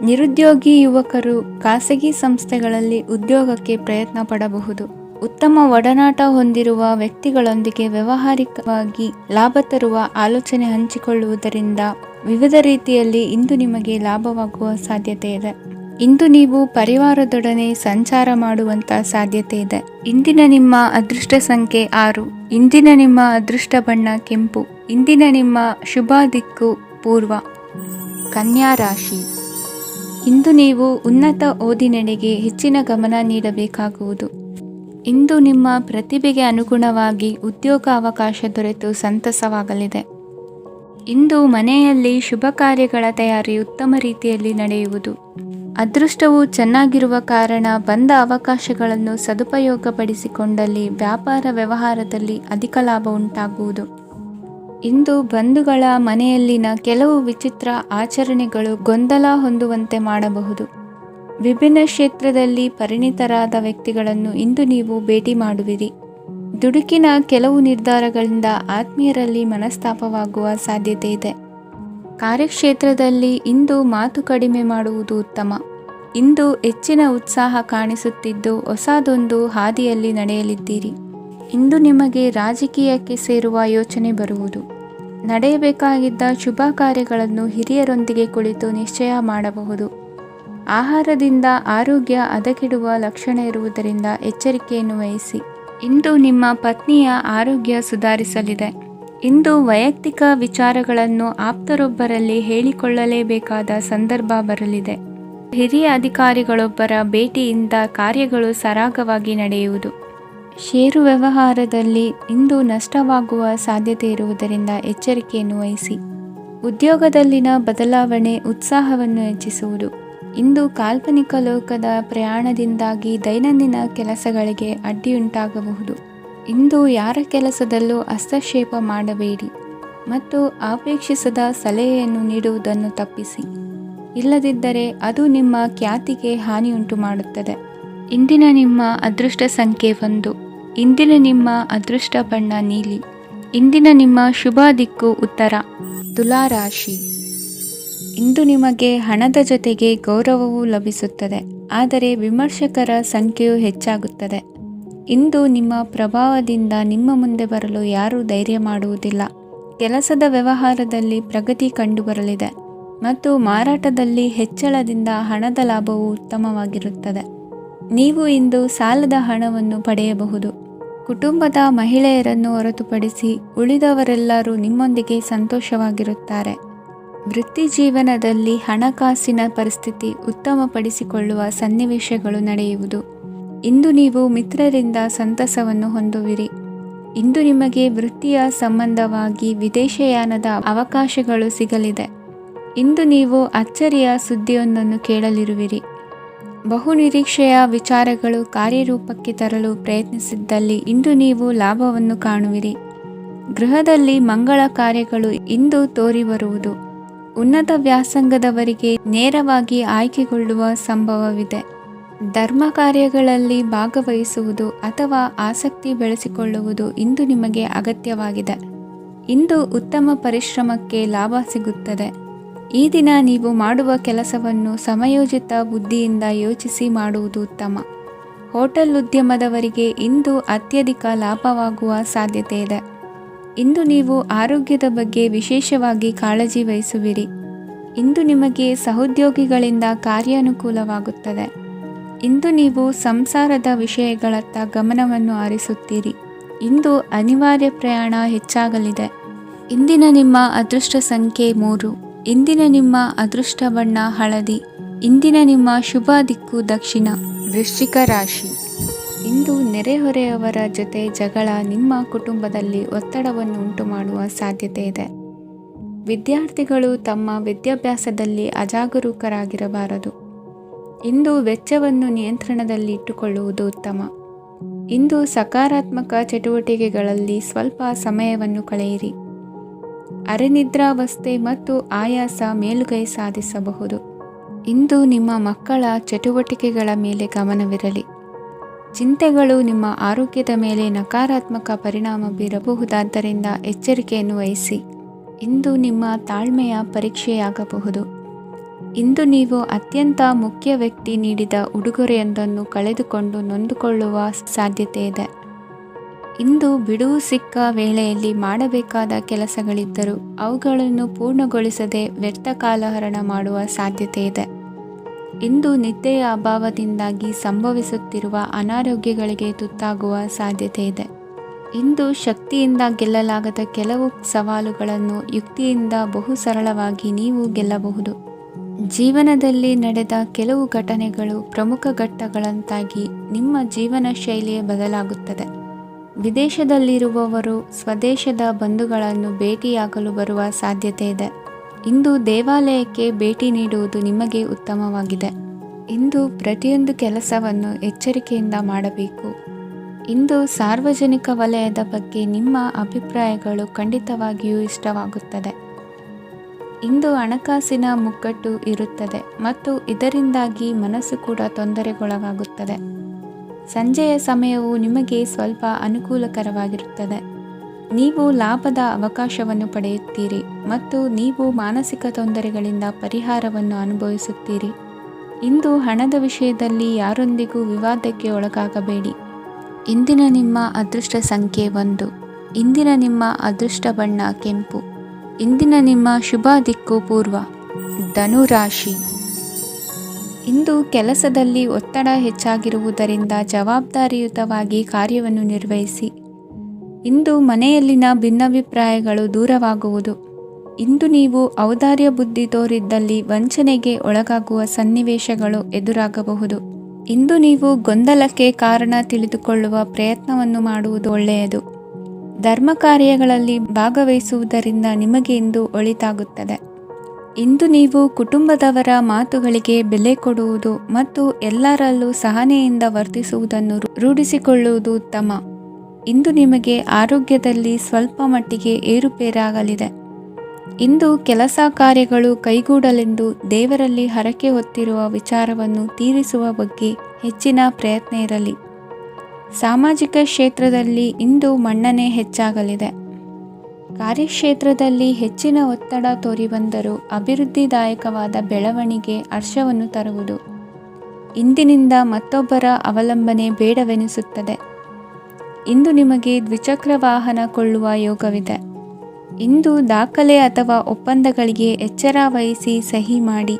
ನಿರುದ್ಯೋಗಿ ಯುವಕರು ಖಾಸಗಿ ಸಂಸ್ಥೆಗಳಲ್ಲಿ ಉದ್ಯೋಗಕ್ಕೆ ಪ್ರಯತ್ನ ಪಡಬಹುದು. ಉತ್ತಮ ಒಡನಾಟ ಹೊಂದಿರುವ ವ್ಯಕ್ತಿಗಳೊಂದಿಗೆ ವ್ಯಾವಹಾರಿಕವಾಗಿ ಲಾಭ ತರುವ ಆಲೋಚನೆ ಹಂಚಿಕೊಳ್ಳುವುದರಿಂದ ವಿವಿಧ ರೀತಿಯಲ್ಲಿ ಇಂದು ನಿಮಗೆ ಲಾಭವಾಗುವ ಸಾಧ್ಯತೆ ಇದೆ. ಇಂದು ನೀವು ಪರಿವಾರದೊಡನೆ ಸಂಚಾರ ಮಾಡುವಂತ ಸಾಧ್ಯತೆ ಇದೆ. ಇಂದಿನ ನಿಮ್ಮ ಅದೃಷ್ಟ ಸಂಖ್ಯೆ 6. ಇಂದಿನ ನಿಮ್ಮ ಅದೃಷ್ಟ ಬಣ್ಣ ಕೆಂಪು. ಇಂದಿನ ನಿಮ್ಮ ಶುಭ ದಿಕ್ಕು ಪೂರ್ವ. ಕನ್ಯಾ ರಾಶಿ. ಇಂದು ನೀವು ಉನ್ನತ ಓದಿನೆಡೆಗೆ ಹೆಚ್ಚಿನ ಗಮನ ನೀಡಬೇಕಾಗುವುದು. ಇಂದು ನಿಮ್ಮ ಪ್ರತಿಭೆಗೆ ಅನುಗುಣವಾಗಿ ಉದ್ಯೋಗ ಅವಕಾಶ ದೊರೆತು ಸಂತಸವಾಗಲಿದೆ. ಇಂದು ಮನೆಯಲ್ಲಿ ಶುಭ ಕಾರ್ಯಗಳ ತಯಾರಿ ಉತ್ತಮ ರೀತಿಯಲ್ಲಿ ನಡೆಯುವುದು. ಅದೃಷ್ಟವು ಚೆನ್ನಾಗಿರುವ ಕಾರಣ ಬಂದ ಅವಕಾಶಗಳನ್ನು ಸದುಪಯೋಗಪಡಿಸಿಕೊಂಡಲ್ಲಿ ವ್ಯಾಪಾರ ವ್ಯವಹಾರದಲ್ಲಿ ಅಧಿಕ ಲಾಭ ಉಂಟಾಗುವುದು. ಇಂದು ಬಂಧುಗಳ ಮನೆಯಲ್ಲಿನ ಕೆಲವು ವಿಚಿತ್ರ ಆಚರಣೆಗಳು ಗೊಂದಲ ಹೊಂದುವಂತೆ ಮಾಡಬಹುದು. ವಿಭಿನ್ನ ಕ್ಷೇತ್ರದಲ್ಲಿ ಪರಿಣಿತರಾದ ವ್ಯಕ್ತಿಗಳನ್ನು ಇಂದು ನೀವು ಭೇಟಿ ಮಾಡುವಿರಿ. ದುಡುಕಿನ ಕೆಲವು ನಿರ್ಧಾರಗಳಿಂದ ಆತ್ಮೀಯರಲ್ಲಿ ಮನಸ್ತಾಪವಾಗುವ ಸಾಧ್ಯತೆ ಇದೆ. ಕಾರ್ಯಕ್ಷೇತ್ರದಲ್ಲಿ ಇಂದು ಮಾತು ಕಡಿಮೆ ಮಾಡುವುದು ಉತ್ತಮ. ಇಂದು ಹೆಚ್ಚಿನ ಉತ್ಸಾಹ ಕಾಣಿಸುತ್ತಿದ್ದು ಹೊಸದೊಂದು ಹಾದಿಯಲ್ಲಿ ನಡೆಯಲಿದ್ದೀರಿ. ಇಂದು ನಿಮಗೆ ರಾಜಕೀಯಕ್ಕೆ ಸೇರುವ ಯೋಚನೆ ಬರುವುದು. ನಡೆಯಬೇಕಾಗಿದ್ದ ಶುಭ ಕಾರ್ಯಗಳನ್ನು ಹಿರಿಯರೊಂದಿಗೆ ಕುಳಿತು ನಿಶ್ಚಯ ಮಾಡಬಹುದು. ಆಹಾರದಿಂದ ಆರೋಗ್ಯ ಹದಗೆಡುವ ಲಕ್ಷಣ ಇರುವುದರಿಂದ ಎಚ್ಚರಿಕೆಯನ್ನು ವಹಿಸಿ. ಇಂದು ನಿಮ್ಮ ಪತ್ನಿಯ ಆರೋಗ್ಯ ಸುಧಾರಿಸಲಿದೆ. ಇಂದು ವೈಯಕ್ತಿಕ ವಿಚಾರಗಳನ್ನು ಆಪ್ತರೊಬ್ಬರಲ್ಲಿ ಹೇಳಿಕೊಳ್ಳಲೇಬೇಕಾದ ಸಂದರ್ಭ ಬರಲಿದೆ. ಹಿರಿಯ ಅಧಿಕಾರಿಗಳೊಬ್ಬರ ಭೇಟಿಯಿಂದ ಕಾರ್ಯಗಳು ಸರಾಗವಾಗಿ ನಡೆಯುವುದು. ಷೇರು ವ್ಯವಹಾರದಲ್ಲಿ ಇಂದು ನಷ್ಟವಾಗುವ ಸಾಧ್ಯತೆ ಇರುವುದರಿಂದ ಎಚ್ಚರಿಕೆಯನ್ನು ವಹಿಸಿ. ಉದ್ಯೋಗದಲ್ಲಿನ ಬದಲಾವಣೆ ಉತ್ಸಾಹವನ್ನು ಹೆಚ್ಚಿಸುವುದು. ಇಂದು ಕಾಲ್ಪನಿಕ ಲೋಕದ ಪ್ರಯಾಣದಿಂದಾಗಿ ದೈನಂದಿನ ಕೆಲಸಗಳಿಗೆ ಅಡ್ಡಿಯುಂಟಾಗಬಹುದು. ಇಂದು ಯಾರ ಕೆಲಸದಲ್ಲೂ ಹಸ್ತಕ್ಷೇಪ ಮಾಡಬೇಡಿ ಮತ್ತು ಅಪೇಕ್ಷಿಸದ ಸಲಹೆಯನ್ನು ನೀಡುವುದನ್ನು ತಪ್ಪಿಸಿ. ಇಲ್ಲದಿದ್ದರೆ ಅದು ನಿಮ್ಮ ಖ್ಯಾತಿಗೆ ಹಾನಿಯುಂಟು ಮಾಡುತ್ತದೆ. ಇಂದಿನ ನಿಮ್ಮ ಅದೃಷ್ಟ ಸಂಖ್ಯೆ 1. ಇಂದಿನ ನಿಮ್ಮ ಅದೃಷ್ಟ ಬಣ್ಣ ನೀಲಿ. ಇಂದಿನ ನಿಮ್ಮ ಶುಭ ದಿಕ್ಕು ಉತ್ತರ. ತುಲಾ ರಾಶಿ. ಇಂದು ನಿಮಗೆ ಹಣದ ಜೊತೆಗೆ ಗೌರವವೂ ಲಭಿಸುತ್ತದೆ, ಆದರೆ ವಿಮರ್ಶಕರ ಸಂಖ್ಯೆಯು ಹೆಚ್ಚಾಗುತ್ತದೆ. ಇಂದು ನಿಮ್ಮ ಪ್ರಭಾವದಿಂದ ನಿಮ್ಮ ಮುಂದೆ ಬರಲು ಯಾರೂ ಧೈರ್ಯ ಮಾಡುವುದಿಲ್ಲ. ಕೆಲಸದ ವ್ಯವಹಾರದಲ್ಲಿ ಪ್ರಗತಿ ಕಂಡುಬರಲಿದೆ ಮತ್ತು ಮಾರಾಟದಲ್ಲಿ ಹೆಚ್ಚಳದಿಂದ ಹಣದ ಲಾಭವು ಉತ್ತಮವಾಗಿರುತ್ತದೆ. ನೀವು ಇಂದು ಸಾಲದ ಹಣವನ್ನು ಪಡೆಯಬಹುದು. ಕುಟುಂಬದ ಮಹಿಳೆಯರನ್ನು ಹೊರತುಪಡಿಸಿ ಉಳಿದವರೆಲ್ಲರೂ ನಿಮ್ಮೊಂದಿಗೆ ಸಂತೋಷವಾಗಿರುತ್ತಾರೆ. ವೃತ್ತಿ ಜೀವನದಲ್ಲಿ ಹಣಕಾಸಿನ ಪರಿಸ್ಥಿತಿ ಉತ್ತಮಪಡಿಸಿಕೊಳ್ಳುವ ಸನ್ನಿವೇಶಗಳು ನಡೆಯುವುದು. ಇಂದು ನೀವು ಮಿತ್ರರಿಂದ ಸಂತಸವನ್ನು ಹೊಂದುವಿರಿ. ಇಂದು ನಿಮಗೆ ವೃತ್ತಿಯ ಸಂಬಂಧವಾಗಿ ವಿದೇಶಯಾನದ ಅವಕಾಶಗಳು ಸಿಗಲಿದೆ. ಇಂದು ನೀವು ಅಚ್ಚರಿಯ ಸುದ್ದಿಯೊಂದನ್ನು ಕೇಳಲಿರುವಿರಿ. ಬಹುನಿರೀಕ್ಷೆಯ ವಿಚಾರಗಳು ಕಾರ್ಯರೂಪಕ್ಕೆ ತರಲು ಪ್ರಯತ್ನಿಸಿದ್ದಲ್ಲಿ ಇಂದು ನೀವು ಲಾಭವನ್ನು ಕಾಣುವಿರಿ. ಗೃಹದಲ್ಲಿ ಮಂಗಳ ಕಾರ್ಯಗಳು ಇಂದು ತೋರಿಬರುವುದು. ಉನ್ನತ ವ್ಯಾಸಂಗದವರಿಗೆ ನೇರವಾಗಿ ಆಯ್ಕೆಗೊಳ್ಳುವ ಸಂಭವವಿದೆ. ಧರ್ಮ ಕಾರ್ಯಗಳಲ್ಲಿ ಭಾಗವಹಿಸುವುದು ಅಥವಾ ಆಸಕ್ತಿ ಬೆಳೆಸಿಕೊಳ್ಳುವುದು ಇಂದು ನಿಮಗೆ ಅಗತ್ಯವಾಗಿದೆ. ಇಂದು ಉತ್ತಮ ಪರಿಶ್ರಮಕ್ಕೆ ಲಾಭ ಸಿಗುತ್ತದೆ. ಈ ದಿನ ನೀವು ಮಾಡುವ ಕೆಲಸವನ್ನು ಸಮಯೋಚಿತ ಬುದ್ಧಿಯಿಂದ ಯೋಚಿಸಿ ಮಾಡುವುದು ಉತ್ತಮ. ಹೋಟೆಲ್ ಉದ್ಯಮದವರಿಗೆ ಇಂದು ಅತ್ಯಧಿಕ ಲಾಭವಾಗುವ ಸಾಧ್ಯತೆ ಇದೆ. ಇಂದು ನೀವು ಆರೋಗ್ಯದ ಬಗ್ಗೆ ವಿಶೇಷವಾಗಿ ಕಾಳಜಿ ವಹಿಸುವಿರಿ. ಇಂದು ನಿಮಗೆ ಸಹೋದ್ಯೋಗಿಗಳಿಂದ ಕಾರ್ಯಾನುಕೂಲವಾಗುತ್ತದೆ. ಇಂದು ನೀವು ಸಂಸಾರದ ವಿಷಯಗಳತ್ತ ಗಮನವನ್ನು ಹರಿಸುತ್ತೀರಿ. ಇಂದು ಅನಿವಾರ್ಯ ಪ್ರಯಾಣ ಹೆಚ್ಚಾಗಲಿದೆ. ಇಂದಿನ ನಿಮ್ಮ ಅದೃಷ್ಟ ಸಂಖ್ಯೆ 3. ಇಂದಿನ ನಿಮ್ಮ ಅದೃಷ್ಟ ಬಣ್ಣ ಹಳದಿ. ಇಂದಿನ ನಿಮ್ಮ ಶುಭ ದಿಕ್ಕು ದಕ್ಷಿಣ. ವೃಶ್ಚಿಕ ರಾಶಿ. ಇಂದು ನೆರೆಹೊರೆಯವರ ಜೊತೆ ಜಗಳ ನಿಮ್ಮ ಕುಟುಂಬದಲ್ಲಿ ಒತ್ತಡವನ್ನು ಉಂಟುಮಾಡುವ ಸಾಧ್ಯತೆ ಇದೆ. ವಿದ್ಯಾರ್ಥಿಗಳು ತಮ್ಮ ವಿದ್ಯಾಭ್ಯಾಸದಲ್ಲಿ ಅಜಾಗರೂಕರಾಗಿರಬಾರದು. ಇಂದು ವೆಚ್ಚವನ್ನು ನಿಯಂತ್ರಣದಲ್ಲಿ ಇಟ್ಟುಕೊಳ್ಳುವುದು ಉತ್ತಮ. ಇಂದು ಸಕಾರಾತ್ಮಕ ಚಟುವಟಿಕೆಗಳಲ್ಲಿ ಸ್ವಲ್ಪ ಸಮಯವನ್ನು ಕಳೆಯಿರಿ. ಅರೆನಿದ್ರಾವಸ್ಥೆ ಮತ್ತು ಆಯಾಸ ಮೇಲುಗೈ ಸಾಧಿಸಬಹುದು. ಇಂದು ನಿಮ್ಮ ಮಕ್ಕಳ ಚಟುವಟಿಕೆಗಳ ಮೇಲೆ ಗಮನವಿರಲಿ. ಚಿಂತೆಗಳು ನಿಮ್ಮ ಆರೋಗ್ಯದ ಮೇಲೆ ನಕಾರಾತ್ಮಕ ಪರಿಣಾಮ ಬೀರಬಹುದಾದ್ದರಿಂದ ಎಚ್ಚರಿಕೆಯನ್ನು ವಹಿಸಿ. ಇಂದು ನಿಮ್ಮ ತಾಳ್ಮೆಯ ಪರೀಕ್ಷೆಯಾಗಬಹುದು. ಇಂದು ನೀವು ಅತ್ಯಂತ ಮುಖ್ಯ ವ್ಯಕ್ತಿ ನೀಡಿದ ಉಡುಗೊರೆಯೊಂದನ್ನು ಕಳೆದುಕೊಂಡು ನೊಂದುಕೊಳ್ಳುವ ಸಾಧ್ಯತೆ ಇದೆ. ಇಂದು ಬಿಡುವು ಸಿಕ್ಕ ವೇಳೆಯಲ್ಲಿ ಮಾಡಬೇಕಾದ ಕೆಲಸಗಳಿದ್ದರೂ ಅವುಗಳನ್ನು ಪೂರ್ಣಗೊಳಿಸದೆ ವ್ಯರ್ಥ ಕಾಲಹರಣ ಮಾಡುವ ಸಾಧ್ಯತೆ ಇದೆ. ಇಂದು ನಿದ್ದೆಯ ಅಭಾವದಿಂದಾಗಿ ಸಂಭವಿಸುತ್ತಿರುವ ಅನಾರೋಗ್ಯಗಳಿಗೆ ತುತ್ತಾಗುವ ಸಾಧ್ಯತೆ ಇದೆ. ಇಂದು ಶಕ್ತಿಯಿಂದ ಗೆಲ್ಲಲಾಗದ ಕೆಲವು ಸವಾಲುಗಳನ್ನು ಯುಕ್ತಿಯಿಂದ ಬಹು ಸರಳವಾಗಿ ನೀವು ಗೆಲ್ಲಬಹುದು. ಜೀವನದಲ್ಲಿ ನಡೆದ ಕೆಲವು ಘಟನೆಗಳು ಪ್ರಮುಖ ಘಟ್ಟಗಳಂತಾಗಿ ನಿಮ್ಮ ಜೀವನ ಶೈಲಿಯೇ ಬದಲಾಗುತ್ತದೆ. ವಿದೇಶದಲ್ಲಿರುವವರು ಸ್ವದೇಶದ ಬಂಧುಗಳನ್ನು ಭೇಟಿಯಾಗಲು ಬರುವ ಸಾಧ್ಯತೆ ಇದೆ. ಇಂದು ದೇವಾಲಯಕ್ಕೆ ಭೇಟಿ ನೀಡುವುದು ನಿಮಗೆ ಉತ್ತಮವಾಗಿದೆ. ಇಂದು ಪ್ರತಿಯೊಂದು ಕೆಲಸವನ್ನು ಎಚ್ಚರಿಕೆಯಿಂದ ಮಾಡಬೇಕು. ಇಂದು ಸಾರ್ವಜನಿಕ ವಲಯದ ಬಗ್ಗೆ ನಿಮ್ಮ ಅಭಿಪ್ರಾಯಗಳು ಖಂಡಿತವಾಗಿಯೂ ಇಷ್ಟವಾಗುತ್ತದೆ. ಇಂದು ಹಣಕಾಸಿನ ಮುಗ್ಗಟ್ಟು ಇರುತ್ತದೆ ಮತ್ತು ಇದರಿಂದಾಗಿ ಮನಸ್ಸು ಕೂಡ ತೊಂದರೆಗೊಳಗಾಗುತ್ತದೆ. ಸಂಜೆಯ ಸಮಯವು ನಿಮಗೆ ಸ್ವಲ್ಪ ಅನುಕೂಲಕರವಾಗಿರುತ್ತದೆ. ನೀವು ಲಾಭದ ಅವಕಾಶವನ್ನು ಪಡೆಯುತ್ತೀರಿ ಮತ್ತು ನೀವು ಮಾನಸಿಕ ತೊಂದರೆಗಳಿಂದ ಪರಿಹಾರವನ್ನು ಅನುಭವಿಸುತ್ತೀರಿ. ಇಂದು ಹಣದ ವಿಷಯದಲ್ಲಿ ಯಾರೊಂದಿಗೂ ವಿವಾದಕ್ಕೆ ಒಳಗಾಗಬೇಡಿ. ಇಂದಿನ ನಿಮ್ಮ ಅದೃಷ್ಟ ಸಂಖ್ಯೆ 1. ಇಂದಿನ ನಿಮ್ಮ ಅದೃಷ್ಟ ಬಣ್ಣ ಕೆಂಪು. ಇಂದಿನ ನಿಮ್ಮ ಶುಭ ದಿಕ್ಕು ಪೂರ್ವ. ಧನುರಾಶಿ. ಇಂದು ಕೆಲಸದಲ್ಲಿ ಒತ್ತಡ ಹೆಚ್ಚಾಗಿರುವುದರಿಂದ ಜವಾಬ್ದಾರಿಯುತವಾಗಿ ಕಾರ್ಯವನ್ನು ನಿರ್ವಹಿಸಿ. ಇಂದು ಮನೆಯಲ್ಲಿನ ಭಿನ್ನಾಭಿಪ್ರಾಯಗಳು ದೂರವಾಗುವುದು. ಇಂದು ನೀವು ಔದಾರ್ಯ ಬುದ್ಧಿ ತೋರಿದ್ದಲ್ಲಿ ವಂಚನೆಗೆ ಒಳಗಾಗುವ ಸನ್ನಿವೇಶಗಳು ಎದುರಾಗಬಹುದು. ಇಂದು ನೀವು ಗೊಂದಲಕ್ಕೆ ಕಾರಣ ತಿಳಿದುಕೊಳ್ಳುವ ಪ್ರಯತ್ನವನ್ನು ಮಾಡುವುದು ಒಳ್ಳೆಯದು. ಧರ್ಮ ಕಾರ್ಯಗಳಲ್ಲಿ ಭಾಗವಹಿಸುವುದರಿಂದ ನಿಮಗೆ ಇಂದು ಒಳಿತಾಗುತ್ತದೆ. ಇಂದು ನೀವು ಕುಟುಂಬದವರ ಮಾತುಗಳಿಗೆ ಬೆಲೆ ಕೊಡುವುದು ಮತ್ತು ಎಲ್ಲರಲ್ಲೂ ಸಹನೆಯಿಂದ ವರ್ತಿಸುವುದನ್ನು ರೂಢಿಸಿಕೊಳ್ಳುವುದು ಉತ್ತಮ. ಇಂದು ನಿಮಗೆ ಆರೋಗ್ಯದಲ್ಲಿ ಸ್ವಲ್ಪ ಮಟ್ಟಿಗೆ ಏರುಪೇರಾಗಲಿದೆ. ಇಂದು ಕೆಲಸ ಕಾರ್ಯಗಳು ಕೈಗೂಡಲೆಂದು ದೇವರಲ್ಲಿ ಹರಕೆ ಹೊತ್ತಿರುವ ವಿಚಾರವನ್ನು ತೀರಿಸುವ ಬಗ್ಗೆ ಹೆಚ್ಚಿನ ಪ್ರಯತ್ನ ಇರಲಿ. ಸಾಮಾಜಿಕ ಕ್ಷೇತ್ರದಲ್ಲಿ ಇಂದು ಮನ್ನಣೆ ಹೆಚ್ಚಾಗಲಿದೆ. ಕಾರ್ಯಕ್ಷೇತ್ರದಲ್ಲಿ ಹೆಚ್ಚಿನ ಒತ್ತಡ ತೋರಿಬಂದರೂ ಅಭಿವೃದ್ಧಿದಾಯಕವಾದ ಬೆಳವಣಿಗೆ ಹರ್ಷವನ್ನು ತರುವುದು. ಇಂದಿನಿಂದ ಮತ್ತೊಬ್ಬರ ಅವಲಂಬನೆ ಬೇಡವೆನಿಸುತ್ತದೆ. ಇಂದು ನಿಮಗೆ ದ್ವಿಚಕ್ರ ವಾಹನ ಕೊಳ್ಳುವ ಯೋಗವಿದೆ. ಇಂದು ದಾಖಲೆ ಅಥವಾ ಒಪ್ಪಂದಗಳಿಗೆ ಎಚ್ಚರ ವಹಿಸಿ ಸಹಿ ಮಾಡಿ.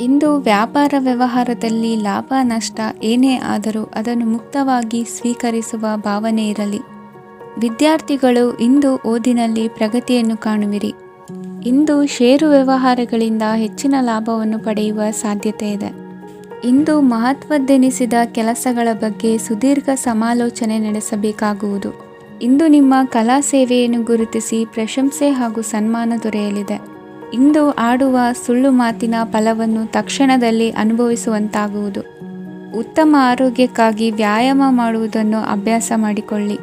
ಇಂದು ವ್ಯಾಪಾರ ವ್ಯವಹಾರದಲ್ಲಿ ಲಾಭ ನಷ್ಟ ಏನೇ ಆದರೂ ಅದನ್ನು ಮುಕ್ತವಾಗಿ ಸ್ವೀಕರಿಸುವ ಭಾವನೆ ಇರಲಿ. ವಿದ್ಯಾರ್ಥಿಗಳು ಇಂದು ಓದಿನಲ್ಲಿ ಪ್ರಗತಿಯನ್ನು ಕಾಣುವಿರಿ. ಇಂದು ಷೇರು ವ್ಯವಹಾರಗಳಿಂದ ಹೆಚ್ಚಿನ ಲಾಭವನ್ನು ಪಡೆಯುವ ಸಾಧ್ಯತೆ ಇದೆ. ಇಂದು ಮಹತ್ವದ್ದೆನಿಸಿದ ಕೆಲಸಗಳ ಬಗ್ಗೆ ಸುದೀರ್ಘ ಸಮಾಲೋಚನೆ ನಡೆಸಬೇಕಾಗುವುದು. ಇಂದು ನಿಮ್ಮ ಕಲಾ ಸೇವೆಯನ್ನು ಗುರುತಿಸಿ ಪ್ರಶಂಸೆ ಹಾಗೂ ಸನ್ಮಾನ ದೊರೆಯಲಿದೆ. ಇಂದು ಆಡುವ ಸುಳ್ಳು ಮಾತಿನ ಫಲವನ್ನು ತಕ್ಷಣದಲ್ಲಿ ಅನುಭವಿಸುವಂತಾಗುವುದು. ಉತ್ತಮ ಆರೋಗ್ಯಕ್ಕಾಗಿ ವ್ಯಾಯಾಮ ಮಾಡುವುದನ್ನು ಅಭ್ಯಾಸ ಮಾಡಿಕೊಳ್ಳಿ.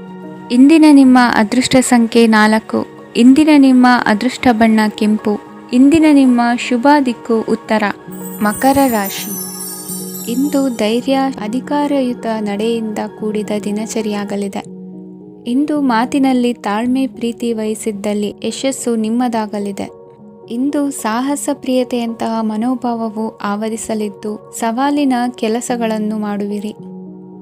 ಇಂದಿನ ನಿಮ್ಮ ಅದೃಷ್ಟ ಸಂಖ್ಯೆ 4. ಇಂದಿನ ನಿಮ್ಮ ಅದೃಷ್ಟ ಬಣ್ಣ ಕೆಂಪು. ಇಂದಿನ ನಿಮ್ಮ ಶುಭ ದಿಕ್ಕು ಉತ್ತರ. ಮಕರ ರಾಶಿ. ಇಂದು ಧೈರ್ಯ, ಅಧಿಕಾರಯುತ ನಡೆಯಿಂದ ಕೂಡಿದ ದಿನಚರಿಯಾಗಲಿದೆ. ಇಂದು ಮಾತಿನಲ್ಲಿ ತಾಳ್ಮೆ, ಪ್ರೀತಿ ವಹಿಸಿದ್ದಲ್ಲಿ ಯಶಸ್ಸು ನಿಮ್ಮದಾಗಲಿದೆ. ಇಂದು ಸಾಹಸ ಪ್ರಿಯತೆಯಂತಹ ಮನೋಭಾವವು ಆವರಿಸಲಿದ್ದು ಸವಾಲಿನ ಕೆಲಸಗಳನ್ನು ಮಾಡುವಿರಿ.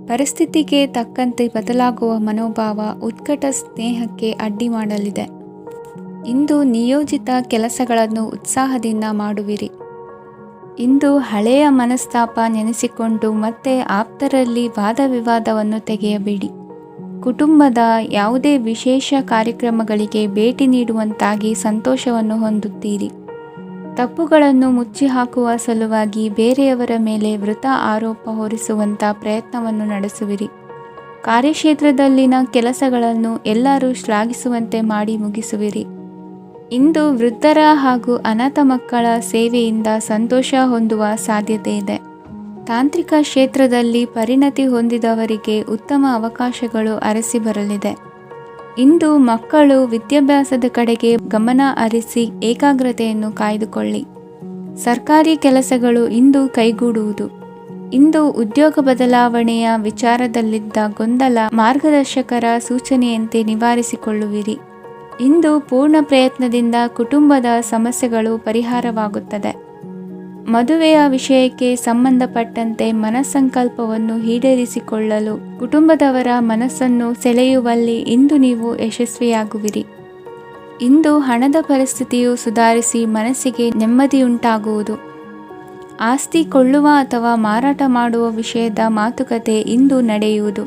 ಪರಿಸ್ಥಿತಿಗೆ ತಕ್ಕಂತೆ ಬದಲಾಗುವ ಮನೋಭಾವ ಉತ್ಕಟ ಸ್ನೇಹಕ್ಕೆ ಅಡ್ಡಿ ಮಾಡಲಿದೆ. ಇಂದು ನಿಯೋಜಿತ ಕೆಲಸಗಳನ್ನು ಉತ್ಸಾಹದಿಂದ ಮಾಡುವಿರಿ. ಇಂದು ಹಳೆಯ ಮನಸ್ತಾಪ ನೆನೆಸಿಕೊಂಡು ಮತ್ತೆ ಆಪ್ತರಲ್ಲಿ ವಾದ ವಿವಾದವನ್ನು ತೆಗೆಯಬೇಡಿ. ಕುಟುಂಬದ ಯಾವುದೇ ವಿಶೇಷ ಕಾರ್ಯಕ್ರಮಗಳಿಗೆ ಭೇಟಿ ನೀಡುವಂತಾಗಿ ಸಂತೋಷವನ್ನು ಹೊಂದುತ್ತೀರಿ. ತಪ್ಪುಗಳನ್ನು ಮುಚ್ಚಿಹಾಕುವ ಸಲುವಾಗಿ ಬೇರೆಯವರ ಮೇಲೆ ವೃಥಾ ಆರೋಪ ಹೊರಿಸುವಂಥ ಪ್ರಯತ್ನವನ್ನು ನಡೆಸುವಿರಿ. ಕಾರ್ಯಕ್ಷೇತ್ರದಲ್ಲಿನ ಕೆಲಸಗಳನ್ನು ಎಲ್ಲರೂ ಶ್ಲಾಘಿಸುವಂತೆ ಮಾಡಿ ಮುಗಿಸುವಿರಿ. ಇಂದು ವೃದ್ಧರ ಹಾಗೂ ಅನಾಥ ಮಕ್ಕಳ ಸೇವೆಯಿಂದ ಸಂತೋಷ ಹೊಂದುವ ಸಾಧ್ಯತೆ ಇದೆ. ತಾಂತ್ರಿಕ ಕ್ಷೇತ್ರದಲ್ಲಿ ಪರಿಣತಿ ಹೊಂದಿದವರಿಗೆ ಉತ್ತಮ ಅವಕಾಶಗಳು ಅರಸಿ ಬರಲಿದೆ. ಇಂದು ಮಕ್ಕಳು ವಿದ್ಯಾಭ್ಯಾಸದ ಕಡೆಗೆ ಗಮನ ಹರಿಸಿ ಏಕಾಗ್ರತೆಯನ್ನು ಕಾಯ್ದುಕೊಳ್ಳಿ. ಸರ್ಕಾರಿ ಕೆಲಸಗಳು ಇಂದು ಕೈಗೂಡುವುದು. ಇಂದು ಉದ್ಯೋಗ ಬದಲಾವಣೆಯ ವಿಚಾರದಲ್ಲಿದ್ದ ಗೊಂದಲ ಮಾರ್ಗದರ್ಶಕರ ಸೂಚನೆಯಂತೆ ನಿವಾರಿಸಿಕೊಳ್ಳುವಿರಿ. ಇಂದು ಪೂರ್ಣ ಪ್ರಯತ್ನದಿಂದ ಕುಟುಂಬದ ಸಮಸ್ಯೆಗಳು ಪರಿಹಾರವಾಗುತ್ತದೆ. ಮದುವೆಯ ವಿಷಯಕ್ಕೆ ಸಂಬಂಧಪಟ್ಟಂತೆ ಮನಸ್ಸಂಕಲ್ಪವನ್ನು ಈಡೇರಿಸಿಕೊಳ್ಳಲು ಕುಟುಂಬದವರ ಮನಸ್ಸನ್ನು ಸೆಳೆಯುವಲ್ಲಿ ಇಂದು ನೀವು ಯಶಸ್ವಿಯಾಗುವಿರಿ. ಇಂದು ಹಣದ ಪರಿಸ್ಥಿತಿಯು ಸುಧಾರಿಸಿ ಮನಸ್ಸಿಗೆ ನೆಮ್ಮದಿಯುಂಟಾಗುವುದು. ಆಸ್ತಿ ಕೊಳ್ಳುವ ಅಥವಾ ಮಾರಾಟ ಮಾಡುವ ವಿಷಯದ ಮಾತುಕತೆ ಇಂದು ನಡೆಯುವುದು.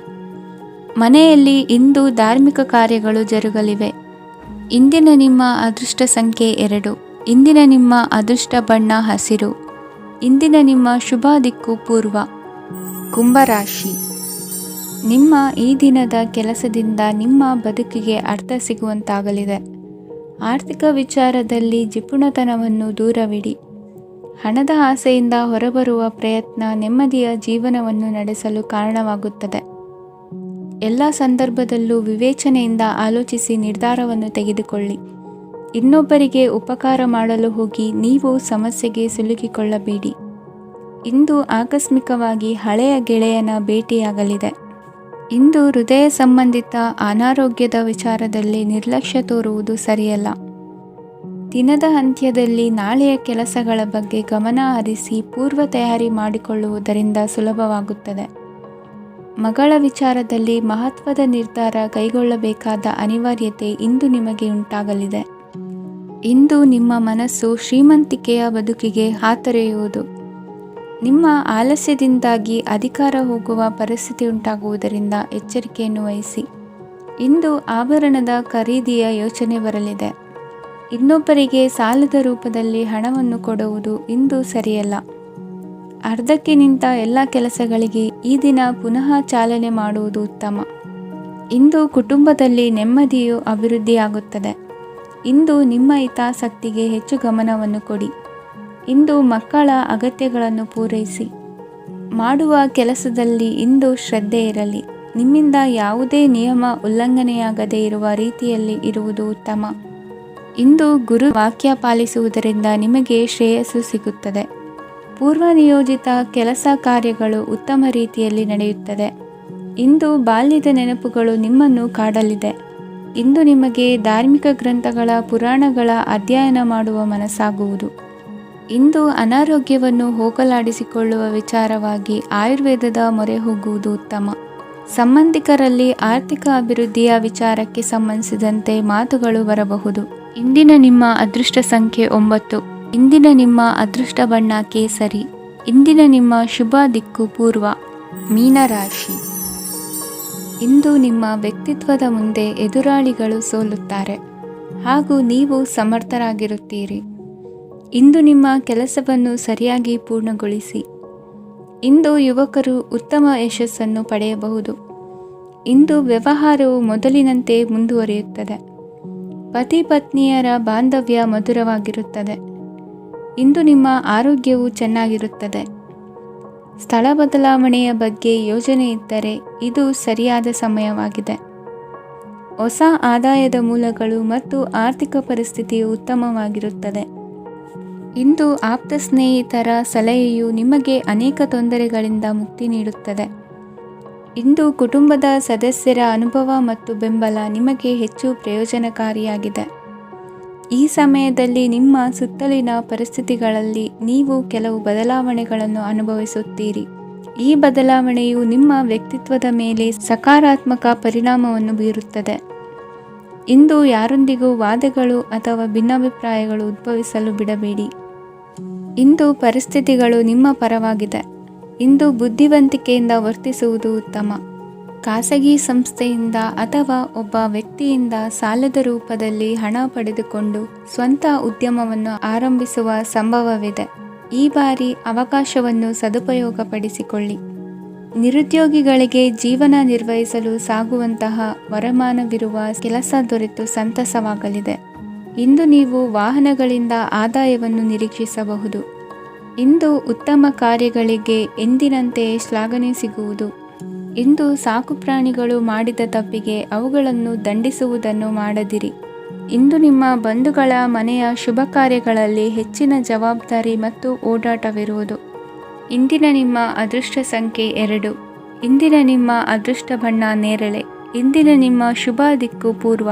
ಮನೆಯಲ್ಲಿ ಇಂದು ಧಾರ್ಮಿಕ ಕಾರ್ಯಗಳು ಜರುಗಲಿವೆ. ಇಂದಿನ ನಿಮ್ಮ ಅದೃಷ್ಟ ಸಂಖ್ಯೆ 2. ಇಂದಿನ ನಿಮ್ಮ ಅದೃಷ್ಟ ಬಣ್ಣ ಹಸಿರು. ಇಂದಿನ ನಿಮ್ಮ ಶುಭ ದಿಕ್ಕು ಪೂರ್ವ. ಕುಂಭರಾಶಿ. ನಿಮ್ಮ ಈ ದಿನದ ಕೆಲಸದಿಂದ ನಿಮ್ಮ ಬದುಕಿಗೆ ಅರ್ಥ ಸಿಗುವಂತಾಗಲಿದೆ. ಆರ್ಥಿಕ ವಿಚಾರದಲ್ಲಿ ಜಿಪುಣತನವನ್ನು ದೂರವಿಡಿ. ಹಣದ ಆಸೆಯಿಂದ ಹೊರಬರುವ ಪ್ರಯತ್ನ ನೆಮ್ಮದಿಯ ಜೀವನವನ್ನು ನಡೆಸಲು ಕಾರಣವಾಗುತ್ತದೆ. ಎಲ್ಲ ಸಂದರ್ಭದಲ್ಲೂ ವಿವೇಚನೆಯಿಂದ ಆಲೋಚಿಸಿ ನಿರ್ಧಾರವನ್ನು ತೆಗೆದುಕೊಳ್ಳಿ. ಇನ್ನೊಬ್ಬರಿಗೆ ಉಪಕಾರ ಮಾಡಲು ಹೋಗಿ ನೀವು ಸಮಸ್ಯೆಗೆ ಸಿಲುಕಿಕೊಳ್ಳಬೇಡಿ. ಇಂದು ಆಕಸ್ಮಿಕವಾಗಿ ಹಳೆಯ ಗೆಳೆಯನ ಭೇಟಿಯಾಗಲಿದೆ. ಇಂದು ಹೃದಯ ಸಂಬಂಧಿತ ಅನಾರೋಗ್ಯದ ವಿಚಾರದಲ್ಲಿ ನಿರ್ಲಕ್ಷ್ಯ ತೋರುವುದು ಸರಿಯಲ್ಲ. ದಿನದ ಅಂತ್ಯದಲ್ಲಿ ನಾಳೆಯ ಕೆಲಸಗಳ ಬಗ್ಗೆ ಗಮನ ಹರಿಸಿ ಪೂರ್ವ ತಯಾರಿ ಮಾಡಿಕೊಳ್ಳುವುದರಿಂದ ಸುಲಭವಾಗುತ್ತದೆ. ಮಗಳ ವಿಚಾರದಲ್ಲಿ ಮಹತ್ವದ ನಿರ್ಧಾರ ಕೈಗೊಳ್ಳಬೇಕಾದ ಅನಿವಾರ್ಯತೆ ಇಂದು ನಿಮಗೆ ಉಂಟಾಗಲಿದೆ. ಇಂದು ನಿಮ್ಮ ಮನಸ್ಸು ಶ್ರೀಮಂತಿಕೆಯ ಬದುಕಿಗೆ ಹಾತೊರೆಯುವುದು. ನಿಮ್ಮ ಆಲಸ್ಯದಿಂದಾಗಿ ಅಧಿಕಾರ ಹೋಗುವ ಪರಿಸ್ಥಿತಿ ಉಂಟಾಗುವುದರಿಂದ ಎಚ್ಚರಿಕೆಯನ್ನು ವಹಿಸಿ. ಇಂದು ಆಭರಣದ ಖರೀದಿಯ ಯೋಚನೆ ಬರಲಿದೆ. ಇನ್ನೊಬ್ಬರಿಗೆ ಸಾಲದ ರೂಪದಲ್ಲಿ ಹಣವನ್ನು ಕೊಡುವುದು ಇಂದು ಸರಿಯಲ್ಲ. ಅರ್ಧಕ್ಕೆ ನಿಂತ ಎಲ್ಲ ಕೆಲಸಗಳಿಗೆ ಈ ದಿನ ಪುನಃ ಚಾಲನೆ ಮಾಡುವುದು ಉತ್ತಮ. ಇಂದು ಕುಟುಂಬದಲ್ಲಿ ನೆಮ್ಮದಿಯು ಅಭಿವೃದ್ಧಿಯಾಗುತ್ತದೆ. ಇಂದು ನಿಮ್ಮ ಹಿತಾಸಕ್ತಿಗೆ ಹೆಚ್ಚು ಗಮನವನ್ನು ಕೊಡಿ. ಇಂದು ಮಕ್ಕಳ ಅಗತ್ಯಗಳನ್ನು ಪೂರೈಸಿ. ಮಾಡುವ ಕೆಲಸದಲ್ಲಿ ಇಂದು ಶ್ರದ್ಧೆ ಇರಲಿ. ನಿಮ್ಮಿಂದ ಯಾವುದೇ ನಿಯಮ ಉಲ್ಲಂಘನೆಯಾಗದೇ ಇರುವ ರೀತಿಯಲ್ಲಿ ಇರುವುದು ಉತ್ತಮ. ಇಂದು ಗುರು ವಾಕ್ಯ ಪಾಲಿಸುವುದರಿಂದ ನಿಮಗೆ ಶ್ರೇಯಸ್ಸು ಸಿಗುತ್ತದೆ. ಪೂರ್ವ ನಿಯೋಜಿತ ಕೆಲಸ ಕಾರ್ಯಗಳು ಉತ್ತಮ ರೀತಿಯಲ್ಲಿ ನಡೆಯುತ್ತದೆ. ಇಂದು ಬಾಲ್ಯದ ನೆನಪುಗಳು ನಿಮ್ಮನ್ನು ಕಾಡಲಿದೆ. ಇಂದು ನಿಮಗೆ ಧಾರ್ಮಿಕ ಗ್ರಂಥಗಳ ಪುರಾಣಗಳ ಅಧ್ಯಯನ ಮಾಡುವ ಮನಸ್ಸಾಗುವುದು. ಇಂದು ಅನಾರೋಗ್ಯವನ್ನು ಹೋಗಲಾಡಿಸಿಕೊಳ್ಳುವ ವಿಚಾರವಾಗಿ ಆಯುರ್ವೇದದ ಮೊರೆ ಹೋಗುವುದು ಉತ್ತಮ. ಸಂಬಂಧಿಕರಲ್ಲಿ ಆರ್ಥಿಕ ಅಭಿವೃದ್ಧಿಯ ವಿಚಾರಕ್ಕೆ ಸಂಬಂಧಿಸಿದಂತೆ ಮಾತುಗಳು ಬರಬಹುದು. ಇಂದಿನ ನಿಮ್ಮ ಅದೃಷ್ಟ ಸಂಖ್ಯೆ 9. ಇಂದಿನ ನಿಮ್ಮ ಅದೃಷ್ಟ ಬಣ್ಣ ಕೇಸರಿ. ಇಂದಿನ ನಿಮ್ಮ ಶುಭ ದಿಕ್ಕು ಪೂರ್ವ. ಮೀನರಾಶಿ. ಇಂದು ನಿಮ್ಮ ವ್ಯಕ್ತಿತ್ವದ ಮುಂದೆ ಎದುರಾಳಿಗಳು ಸೋಲುತ್ತಾರೆ ಹಾಗೂ ನೀವು ಸಮರ್ಥರಾಗಿರುತ್ತೀರಿ. ಇಂದು ನಿಮ್ಮ ಕೆಲಸವನ್ನು ಸರಿಯಾಗಿ ಪೂರ್ಣಗೊಳಿಸಿ. ಇಂದು ಯುವಕರು ಉತ್ತಮ ಯಶಸ್ಸನ್ನು ಪಡೆಯಬಹುದು. ಇಂದು ವ್ಯವಹಾರವು ಮೊದಲಿನಂತೆ ಮುಂದುವರಿಯುತ್ತದೆ. ಪತಿ ಪತ್ನಿಯರ ಬಾಂಧವ್ಯ ಮಧುರವಾಗಿರುತ್ತದೆ. ಇಂದು ನಿಮ್ಮ ಆರೋಗ್ಯವು ಚೆನ್ನಾಗಿರುತ್ತದೆ. ಸ್ಥಳ ಬದಲಾವಣೆಯ ಬಗ್ಗೆ ಯೋಜನೆ ಇದ್ದರೆ ಇದು ಸರಿಯಾದ ಸಮಯವಾಗಿದೆ. ಹೊಸ ಆದಾಯದ ಮೂಲಗಳು ಮತ್ತು ಆರ್ಥಿಕ ಪರಿಸ್ಥಿತಿಯು ಉತ್ತಮವಾಗಿರುತ್ತದೆ. ಇಂದು ಆಪ್ತ ಸ್ನೇಹಿತರ ಸಲಹೆಯು ನಿಮಗೆ ಅನೇಕ ತೊಂದರೆಗಳಿಂದ ಮುಕ್ತಿ ನೀಡುತ್ತದೆ. ಇಂದು ಕುಟುಂಬದ ಸದಸ್ಯರ ಅನುಭವ ಮತ್ತು ಬೆಂಬಲ ನಿಮಗೆ ಹೆಚ್ಚು ಪ್ರಯೋಜನಕಾರಿಯಾಗಿದೆ. ಈ ಸಮಯದಲ್ಲಿ ನಿಮ್ಮ ಸುತ್ತಲಿನ ಪರಿಸ್ಥಿತಿಗಳಲ್ಲಿ ನೀವು ಕೆಲವು ಬದಲಾವಣೆಗಳನ್ನು ಅನುಭವಿಸುತ್ತೀರಿ. ಈ ಬದಲಾವಣೆಯು ನಿಮ್ಮ ವ್ಯಕ್ತಿತ್ವದ ಮೇಲೆ ಸಕಾರಾತ್ಮಕ ಪರಿಣಾಮವನ್ನು ಬೀರುತ್ತದೆ. ಇಂದು ಯಾರೊಂದಿಗೂ ವಾದಗಳು ಅಥವಾ ಭಿನ್ನಾಭಿಪ್ರಾಯಗಳು ಉದ್ಭವಿಸಲು ಬಿಡಬೇಡಿ. ಇಂದು ಪರಿಸ್ಥಿತಿಗಳು ನಿಮ್ಮ ಪರವಾಗಿದೆ. ಇಂದು ಬುದ್ಧಿವಂತಿಕೆಯಿಂದ ವರ್ತಿಸುವುದು ಉತ್ತಮ. ಖಾಸಗಿ ಸಂಸ್ಥೆಯಿಂದ ಅಥವಾ ಒಬ್ಬ ವ್ಯಕ್ತಿಯಿಂದ ಸಾಲದ ರೂಪದಲ್ಲಿ ಹಣ ಪಡೆದುಕೊಂಡು ಸ್ವಂತ ಉದ್ಯಮವನ್ನು ಆರಂಭಿಸುವ ಸಂಭವವಿದೆ. ಈ ಬಾರಿ ಅವಕಾಶವನ್ನು ಸದುಪಯೋಗಪಡಿಸಿಕೊಳ್ಳಿ. ನಿರುದ್ಯೋಗಿಗಳಿಗೆ ಜೀವನ ನಿರ್ವಹಿಸಲು ಸಾಗುವಂತಹ ವರಮಾನವಿರುವ ಕೆಲಸ ದೊರೆತು ಸಂತಸವಾಗಲಿದೆ. ಇಂದು ನೀವು ವಾಹನಗಳಿಂದ ಆದಾಯವನ್ನು ನಿರೀಕ್ಷಿಸಬಹುದು. ಇಂದು ಉತ್ತಮ ಕಾರ್ಯಗಳಿಗೆ ಎಂದಿನಂತೆಯೇ ಶ್ಲಾಘನೆ ಸಿಗುವುದು. ಇಂದು ಸಾಕುಪ್ರಾಣಿಗಳು ಮಾಡಿದ ತಪ್ಪಿಗೆ ಅವುಗಳನ್ನು ದಂಡಿಸುವುದನ್ನು ಮಾಡದಿರಿ. ಇಂದು ನಿಮ್ಮ ಬಂಧುಗಳ ಮನೆಯ ಶುಭ ಕಾರ್ಯಗಳಲ್ಲಿ ಹೆಚ್ಚಿನ ಜವಾಬ್ದಾರಿ ಮತ್ತು ಓಡಾಟವಿರುವುದು. ಇಂದಿನ ನಿಮ್ಮ ಅದೃಷ್ಟ ಸಂಖ್ಯೆ 2. ಇಂದಿನ ನಿಮ್ಮ ಅದೃಷ್ಟ ಬಣ್ಣ ನೇರಳೆ. ಇಂದಿನ ನಿಮ್ಮ ಶುಭ ದಿಕ್ಕು ಪೂರ್ವ.